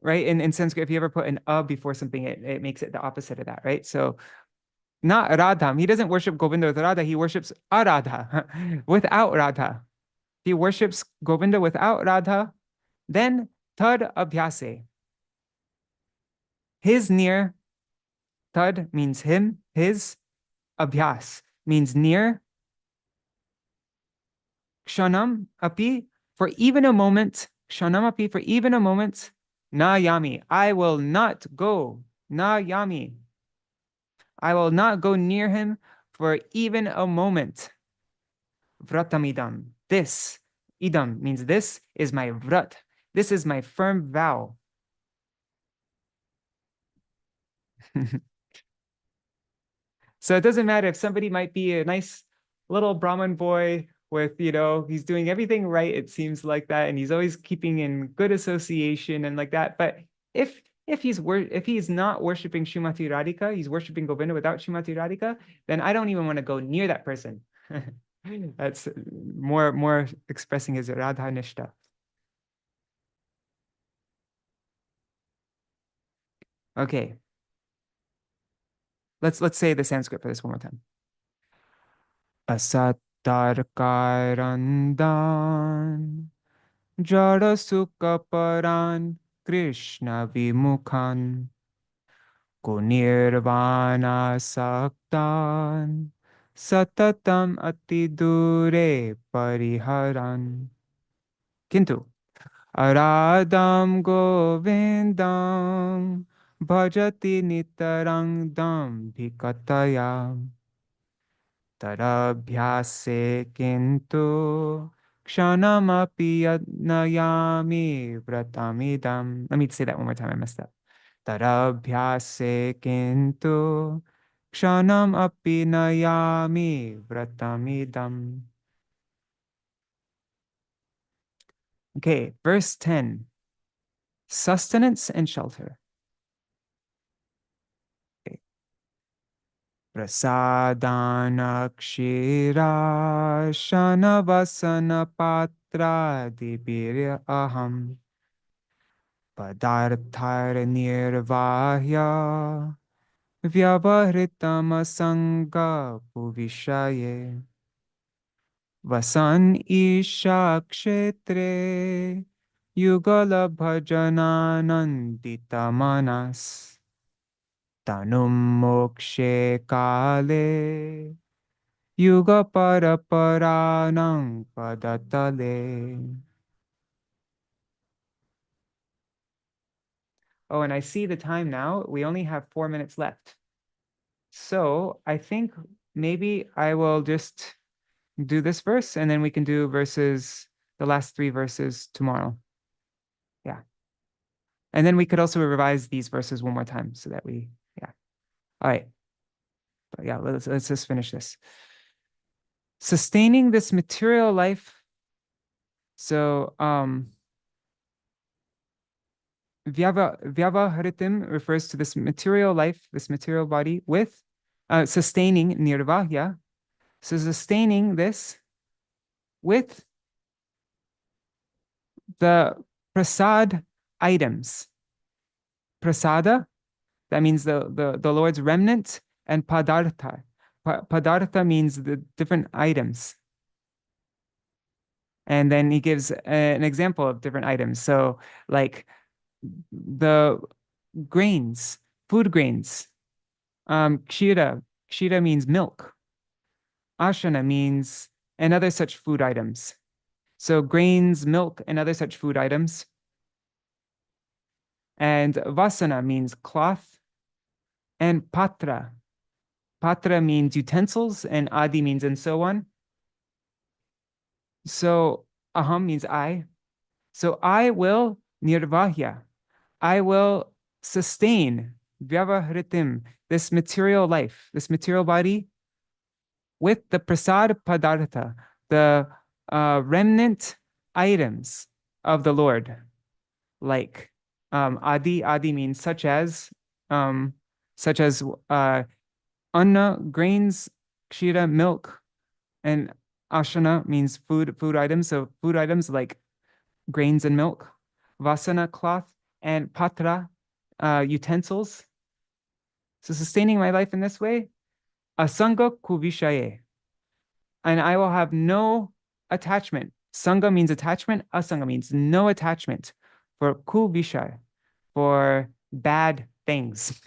right? In Sanskrit, if you ever put an before something, it makes it the opposite of that, right? So not radham, he doesn't worship Govinda with radha, he worships aradha, without radha. He worships Govinda without radha, then tad abhyase. His near, tad means him, his, abhyas means near, kshanam api, for even a moment, kshanam api, for even a moment, na yami, I will not go, na yami, I will not go near him for even a moment. Vratamidam, this, idam means this is my vrat, this is my firm vow. So it doesn't matter if somebody might be a nice little Brahmin boy with, he's doing everything right, it seems like that, and he's always keeping in good association and like that. But if he's not worshiping Srimati Radhika, he's worshiping Govinda without Srimati Radhika, then I don't even want to go near that person. That's more expressing his Radha Nishta. Okay. Let's say the Sanskrit for this one more time. Asattarkarandan jara sukaparan Krishna vimukhan kunirvana saktan satatam atidure pariharan. Kintu aradam govindam bhajati nitarang bhikataya tarabhyase kintu kshanamapi nayami vratamidam. Let me say that one more time. I messed up. Tarabhyase kintu kshanam api nayami vratamidam. Okay, verse 10. Sustenance and shelter. Okay. Prasadana kṣetra shanavasana patra dibirya aham padarthar nirvahya vyavahritam saṅga Viṣaye vasan isha kṣetre yugala bhajananandita manas tanum mokshe kale yuga paraparanam padatale. Oh, and I see the time now. We only have 4 minutes left. So I think maybe I will just do this verse and then we can do the last 3 verses tomorrow. Yeah. And then we could also revise these verses one more time so that yeah. All right. But yeah, let's just finish this. Sustaining this material life. So, Vyavaharitim refers to this material life, this material body, with sustaining nirvahya. So sustaining this with the prasad items. Prasāda, that means the Lord's remnant, and padartha. Padartha means the different items. And then he gives an example of different items. So like the grains, food grains, kṣetra. Kṣetra means milk. Ashana means and other such food items. So grains, milk, and other such food items. And vasana means cloth. And patra. Patra means utensils, and adi means and so on. So aham means I. So I will nirvahya. I will sustain vyavahritim, this material life, this material body, with the prasad padartha, the remnant items of the Lord, like adi. Adi means such as anna, grains, kshira, milk, and ashana means food items. So food items like grains and milk, vasana, cloth, and patra, utensils. So sustaining my life in this way, asanga kuvishaye, and I will have no attachment. Sangha means attachment, asanga means no attachment for kuvishaye, for bad things,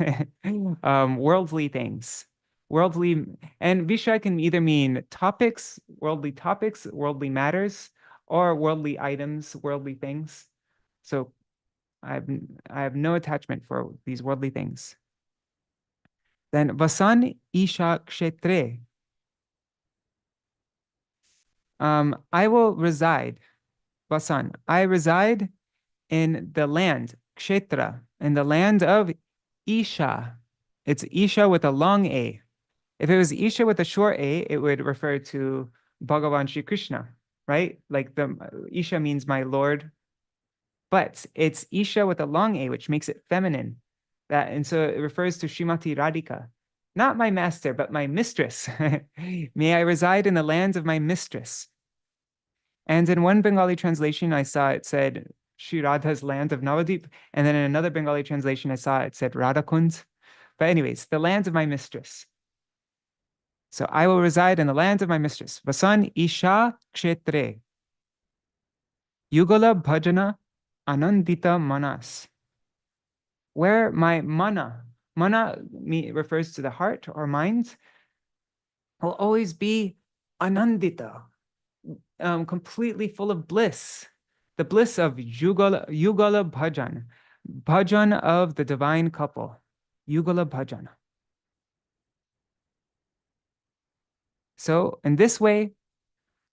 worldly things. Worldly, and Viṣaya can either mean topics, worldly matters, or worldly items, worldly things. So I have no attachment for these worldly things. Then vasan isha kṣetre. I will reside, vasan. I reside in the land, kṣetra, in the land of Isha. It's Isha with a long A. If it was Isha with a short A, it would refer to Bhagavan Shri Kṛṣṇa, right? Like the Isha means my Lord, but it's Isha with a long A, which makes it feminine. And so it refers to Srimati Radhika, not my master, but my mistress. May I reside in the lands of my mistress. And in one Bengali translation, I saw it said Shri Radha's land of Navadip. And then in another Bengali translation, I saw it said Radhakund. But anyways, the lands of my mistress. So I will reside in the lands of my mistress. Vasan Isha Kshetre. Yugala Bhajana Anandita Manas. Where my mana refers to the heart or mind, will always be anandita, completely full of bliss. The bliss of yugala bhajan of the divine couple, yugala bhajan. So in this way,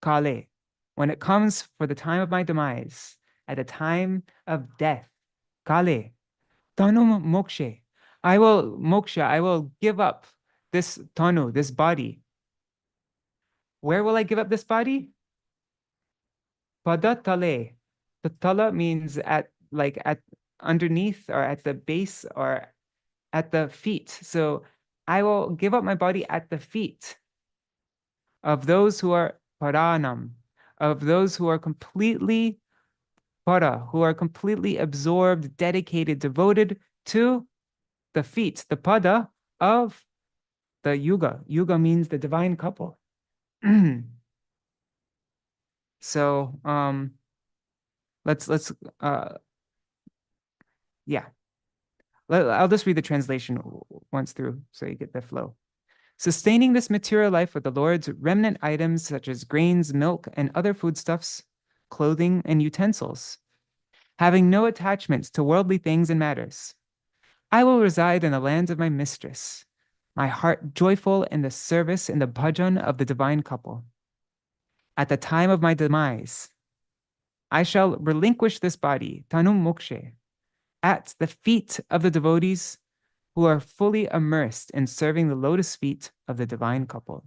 kale, when it comes for the time of my demise, at the time of death, kale, tanum mokshe, I will give up this tanu, this body. Where will I give up this body? Padatale. The tala means at underneath or at the base or at the feet. So I will give up my body at the feet of those who are paranam, of those who are completely para, who are completely absorbed, dedicated, devoted to the feet, the pada of the yuga. Yuga means the divine couple. So let's yeah. I'll just read the translation once through so you get the flow. Sustaining this material life with the Lord's remnant items such as grains, milk, and other foodstuffs, clothing, and utensils, having no attachments to worldly things and matters. I will reside in the lands of my mistress, my heart joyful in the service and the bhajan of the divine couple. At the time of my demise, I shall relinquish this body, tanum mokshe, at the feet of the devotees who are fully immersed in serving the lotus feet of the divine couple.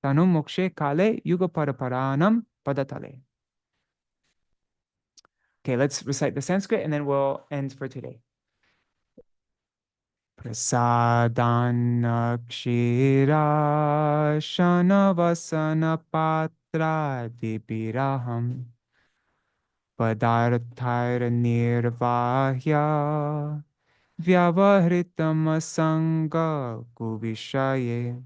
Tanum mokshe kale yuga paraparanam padatale. Okay, let's recite the Sanskrit and then we'll end for today. Prasadana kṣetra shanavasana patra dibiraham padarthair nirvahya vyavahritam saṅga kuviṣaye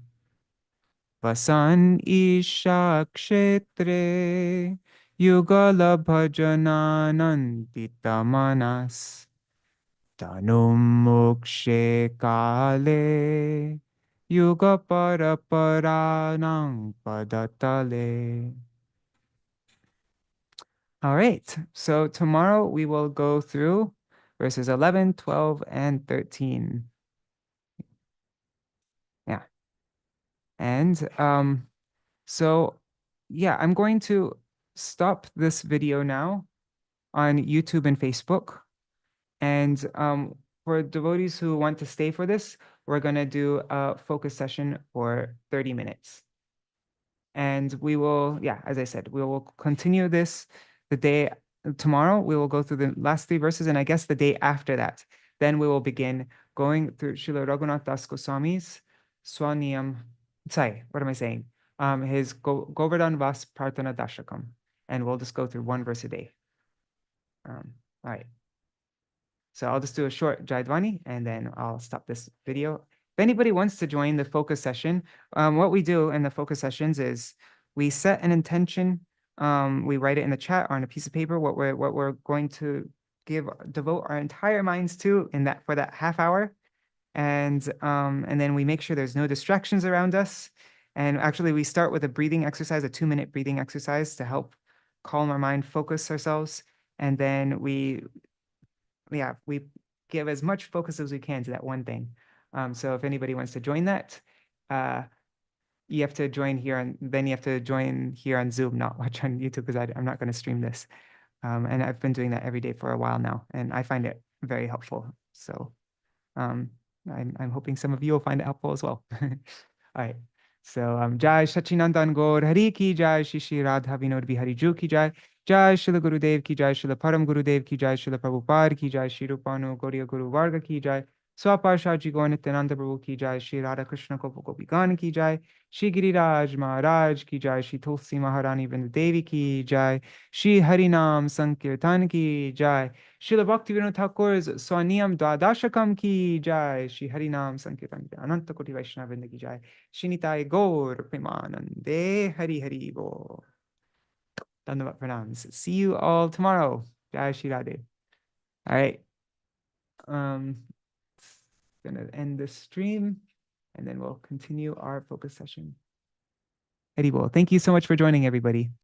vasan isha kṣetre yugala bhajanananditamanas tanum mokshe kale yuga paraparanang padatale. All right, so tomorrow we will go through verses 11, 12, and 13. Yeah. And so yeah, I'm going to stop this video now on YouTube and Facebook. And for devotees who want to stay for this, we're going to do a focus session for 30 minutes. And we will, yeah, as I said, we will continue this the day tomorrow. We will go through the last 3 verses, and I guess the day after that, then we will begin going through Śrīla Raghunath Das Goswami's Sva-niyama, sorry, what am I saying? His Govardhan Vas Prarthana Dashakam, and we'll just go through 1 verse a day. All right. So I'll just do a short Jaidvani and then I'll stop this video. If anybody wants to join the focus session, what we do in the focus sessions is we set an intention. We write it in the chat or on a piece of paper what we're going to devote our entire minds to in that for that half hour, and then we make sure there's no distractions around us. And actually, we start with a breathing exercise, a 2-minute breathing exercise to help calm our mind, focus ourselves, and then we give as much focus as we can to that one thing. So if anybody wants to join that, you have to join here, and then you have to join here on Zoom, not watch on YouTube, because I'm not going to stream this. And I've been doing that every day for a while now, and I find it very helpful. So I'm hoping some of you will find it helpful as well. All right. So Jai Sachinandan Gaur Hari Ki Jai, Shri Rādhā Vinod Bihari Ju Ki Jai, Jai Srila Gurudev Ki Jai, Srila Param Gurudev Ki Jai, Srila Prabhupada Ki Jai, Shri Rupanu Gauriya Guru Varga Ki Jai, Swaparshaji Gaur Nityananda Prabhu Ki Jai, Shri Radha Krishna Gopa Gopikan Ki Jai, Shri Giriraj Maharaj Ki Jai, Shri Tulsi Maharani Vrindadevi Ki Jai, Shri Harinam Sankirtan Ki Jai, Śrīla Bhaktivinoda Ṭhākura's Sva-niyama Dvādaśakam ki jai, Shri Harinam Sankirtan Ananta Koti Vaishnava Vrinda ki jai, Shri Nitai Gaur Premanande Hari Hari Bo. Dandavat pranams. See you all tomorrow. Jai Shri Radhe. All right. Gonna end the stream and then we'll continue our focus session. Hari Bo. Thank you so much for joining, everybody.